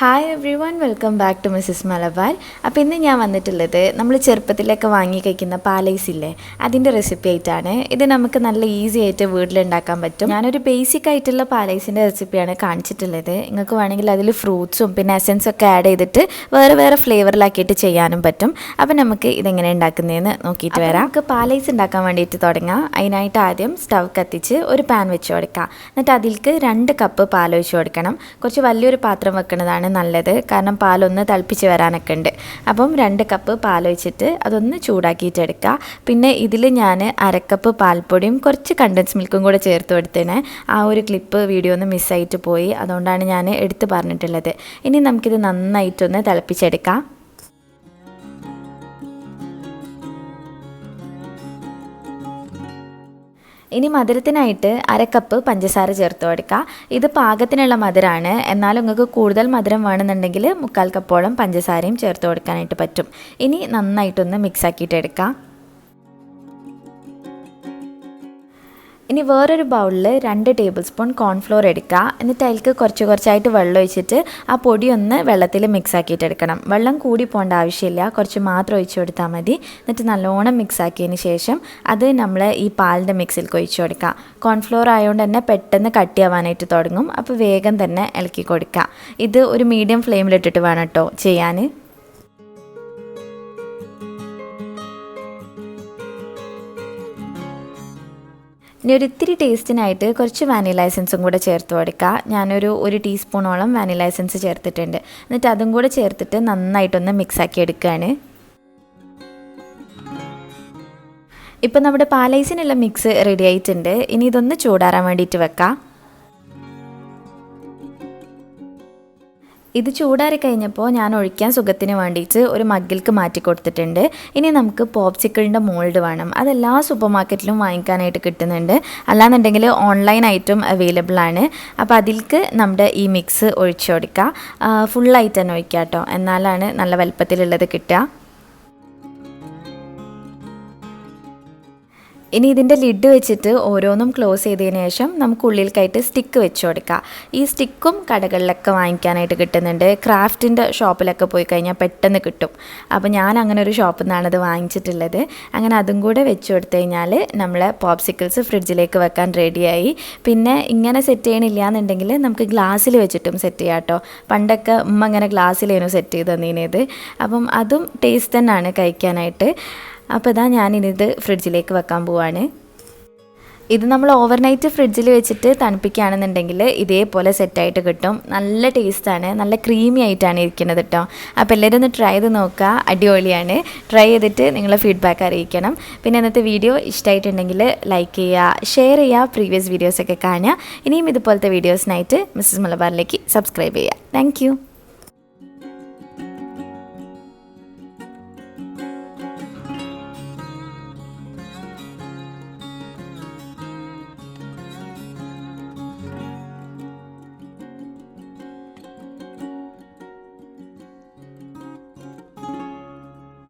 Hi everyone, welcome back to Mrs Malabar. അപ്പോൾ ഇന്ന് ഞാൻ വന്നിട്ടുള്ളത് നമ്മൾ ചെറുപ്പത്തിലൊക്കെ വാങ്ങി കഴിക്കുന്ന പാലൈസ് ഇല്ലേ, അതിൻ്റെ റെസിപ്പി ആയിട്ടാണ്. ഇത് നമുക്ക് നല്ല ഈസി ആയിട്ട് വീട്ടിലുണ്ടാക്കാൻ പറ്റും. ഞാനൊരു ബേസിക് ആയിട്ടുള്ള പാലൈസിൻ്റെ റെസിപ്പിയാണ് കാണിച്ചിട്ടുള്ളത്. നിങ്ങൾക്ക് വേണമെങ്കിൽ അതിൽ ഫ്രൂട്ട്സും പിന്നെ എസൻസൊക്കെ ആഡ് ചെയ്തിട്ട് വേറെ വേറെ ഫ്ലേവറിലാക്കിയിട്ട് ചെയ്യാനും പറ്റും. അപ്പോൾ നമുക്ക് ഇതെങ്ങനെ ഉണ്ടാക്കുന്നതെന്ന് നോക്കിയിട്ട് വരാം. നമുക്ക് പാലൈസ് ഉണ്ടാക്കാൻ വേണ്ടിയിട്ട് തുടങ്ങാം. അതിനായിട്ട് ആദ്യം സ്റ്റവ് കത്തിച്ച് ഒരു പാൻ വെച്ച് കൊടുക്കാം. എന്നിട്ട് അതിലേക്ക് 2 കപ്പ് പാൽ ഒഴിച്ച് കൊടുക്കണം. കുറച്ച് വലിയൊരു പാത്രം വെക്കുന്നതാണ് നല്ലത്, കാരണം പാലൊന്ന് തിളപ്പിച്ച് വരാനൊക്കെ ഉണ്ട്. അപ്പം 2 കപ്പ് പാലൊഴിച്ചിട്ട് അതൊന്ന് ചൂടാക്കിയിട്ട് എടുക്കുക. പിന്നെ ഇതിൽ ഞാൻ 1/2 കപ്പ് പാൽപ്പൊടിയും കുറച്ച് കണ്ടൻസ് മിൽക്കും കൂടെ ചേർത്ത് കൊടുത്തേനെ. ആ ഒരു ക്ലിപ്പ് വീഡിയോ ഒന്ന് മിസ്സായിട്ട് പോയി, അതുകൊണ്ടാണ് ഞാൻ എടുത്ത് പറഞ്ഞിട്ടുള്ളത്. ഇനി നമുക്കിത് നന്നായിട്ടൊന്ന് തിളപ്പിച്ചെടുക്കാം. ഇനി മധുരത്തിനായിട്ട് 1/2 കപ്പ് പഞ്ചസാര ചേർത്ത് കൊടുക്കുക. ഇത് പാകത്തിനുള്ള മധുരമാണ്. എന്നാലും നിങ്ങൾക്ക് കൂടുതൽ മധുരം വേണമെന്നുണ്ടെങ്കിൽ 1/4 കപ്പോളം പഞ്ചസാരയും ചേർത്ത് കൊടുക്കാനായിട്ട് പറ്റും. ഇനി നന്നായിട്ടൊന്ന് മിക്സ് ആക്കിയിട്ട് എടുക്കാം. ഇനി വേറൊരു ബൗളിൽ 2 ടേബിൾ സ്പൂൺ കോൺഫ്ലോർ എടുക്കുക. എന്നിട്ട് അതിലേക്ക് കുറച്ചായിട്ട് വെള്ളം ഒഴിച്ചിട്ട് ആ പൊടി ഒന്ന് വെള്ളത്തിൽ മിക്സ് ആക്കിയിട്ട് എടുക്കണം. വെള്ളം കൂടി പോകേണ്ട ആവശ്യമില്ല, കുറച്ച് മാത്രം ഒഴിച്ചു കൊടുത്താൽ മതി. എന്നിട്ട് നല്ലോണം മിക്സ് ആക്കിയതിന് ശേഷം അത് നമ്മൾ ഈ പാലിൻ്റെ മിക്സിലേക്ക് ഒഴിച്ചു കൊടുക്കുക. കോൺഫ്ലോർ ആയതുകൊണ്ട് തന്നെ പെട്ടെന്ന് കട്ടിയാവാനായിട്ട് തുടങ്ങും. അപ്പോൾ വേഗം തന്നെ ഇളക്കി കൊടുക്കുക. ഇത് ഒരു മീഡിയം ഫ്ലെയിമിലിട്ടിട്ട് വേണം കേട്ടോ ചെയ്യാൻ. ഇനി ഒരിത്തിരി ടേസ്റ്റിനായിട്ട് കുറച്ച് വാനില എസൻസും കൂടെ ചേർത്ത് കൊടുക്കുക. ഞാനൊരു 1 ടീസ്പൂണോളം വാനില എസൻസ് ചേർത്തിട്ടുണ്ട്. എന്നിട്ട് അതും കൂടെ ചേർത്തിട്ട് നന്നായിട്ടൊന്ന് മിക്സാക്കി എടുക്കുകയാണ്. ഇപ്പം നമ്മുടെ പാലൈസിനുള്ള മിക്സ് റെഡി ആയിട്ടുണ്ട്. ഇനി ഇതൊന്ന് ചൂടാറാൻ വേണ്ടിയിട്ട് വെക്കാം. ഇത് ചൂടാറി കഴിഞ്ഞപ്പോൾ ഞാൻ ഒഴിക്കാൻ സുഖത്തിന് വേണ്ടിയിട്ട് ഒരു മഗ്ഗിലേക്ക് മാറ്റി കൊടുത്തിട്ടുണ്ട്. ഇനി നമുക്ക് പോപ്സിക്കിളിൻ്റെ മോൾഡ് വേണം. അതെല്ലാ സൂപ്പർ മാർക്കറ്റിലും വാങ്ങിക്കാനായിട്ട് കിട്ടുന്നുണ്ട്. അല്ലാന്നുണ്ടെങ്കിൽ ഓൺലൈനായിട്ടും അവൈലബിൾ ആണ്. അപ്പോൾ അതിലേക്ക് നമ്മുടെ ഈ മിക്സ് ഒഴിച്ചു കൊടുക്കുക. ഫുള്ളായിട്ട് തന്നെ ഒഴിക്കുക കേട്ടോ, എന്നാലാണ് നല്ല വലുപ്പത്തിലുള്ളത് കിട്ടുക. ഇനി ഇതിൻ്റെ ലിഡ് വെച്ചിട്ട് ഓരോന്നും ക്ലോസ് ചെയ്തതിന് ശേഷം നമുക്ക് ഉള്ളിലേക്കായിട്ട് സ്റ്റിക്ക് വെച്ച് കൊടുക്കാം. ഈ സ്റ്റിക്കും കടകളിലൊക്കെ വാങ്ങിക്കാനായിട്ട് കിട്ടുന്നുണ്ട്. ക്രാഫ്റ്റിൻ്റെ ഷോപ്പിലൊക്കെ പോയി കഴിഞ്ഞാൽ പെട്ടെന്ന് കിട്ടും. അപ്പോൾ ഞാൻ അങ്ങനെ ഒരു ഷോപ്പിൽ നിന്നാണ് ഇത് വാങ്ങിച്ചിട്ടുള്ളത്. അങ്ങനെ അതും കൂടെ വെച്ച് കൊടുത്തു കഴിഞ്ഞാൽ നമ്മളെ പോപ്സിക്കിൾസ് ഫ്രിഡ്ജിലേക്ക് വെക്കാൻ റെഡിയായി. പിന്നെ ഇങ്ങനെ സെറ്റ് ചെയ്യണില്ല എന്നുണ്ടെങ്കിൽ നമുക്ക് ഗ്ലാസ്സിൽ വെച്ചിട്ടും സെറ്റ് ചെയ്യാം കേട്ടോ. പണ്ടൊക്കെ ഉമ്മ അങ്ങനെ ഗ്ലാസ്സിലായിരുന്നു സെറ്റ് ചെയ്ത് തന്നീനത്. അപ്പം അതും ടേസ്റ്റ് തന്നെയാണ് കഴിക്കാനായിട്ട്. അപ്പോൾ ഇതാ ഞാനിത് ഫ്രിഡ്ജിലേക്ക് വെക്കാൻ പോവാണ്. ഇത് നമ്മൾ ഓവർനൈറ്റ് ഫ്രിഡ്ജിൽ വെച്ചിട്ട് തണുപ്പിക്കുകയാണെന്നുണ്ടെങ്കിൽ ഇതേപോലെ സെറ്റായിട്ട് കിട്ടും. നല്ല ടേസ്റ്റാണ്, നല്ല ക്രീമി ആയിട്ടാണ് ഇരിക്കുന്നത് കേട്ടോ. അപ്പോൾ എല്ലാവരും ഒന്ന് ട്രൈ ചെയ്ത് നോക്കുക, അടിപൊളിയാണ്. ട്രൈ ചെയ്തിട്ട് നിങ്ങളെ ഫീഡ്ബാക്ക് അറിയിക്കണം. പിന്നെ ഇന്നത്തെ വീഡിയോ ഇഷ്ടമായിട്ടുണ്ടെങ്കിൽ ലൈക്ക് ചെയ്യുക, ഷെയർ ചെയ്യുക, പ്രീവിയസ് വീഡിയോസൊക്കെ കാണുക. ഇനിയും ഇതുപോലത്തെ വീഡിയോസിനായിട്ട് മിസ്സസ് മലബാറിലേക്ക് സബ്സ്ക്രൈബ് ചെയ്യുക. താങ്ക്